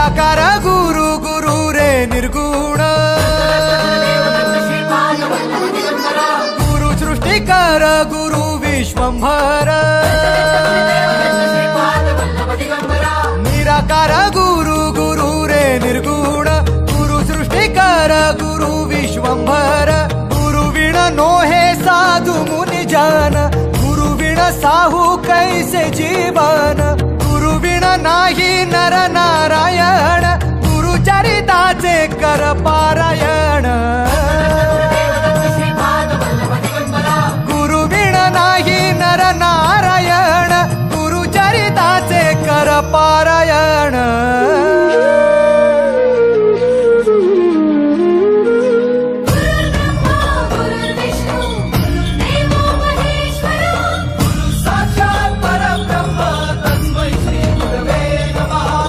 निराकार गुरु गुरु रे निर्गुण गुरु सृष्टिकर गुरु विश्वंभर निराकार गुरु गुरु रे निर्गुण गुरु सृष्टिकर गुरु विश्वंभर गुरु विण नोहे साधु मुनि जन गुरु विण साहू कैसे जीवन गुरु विण नाही न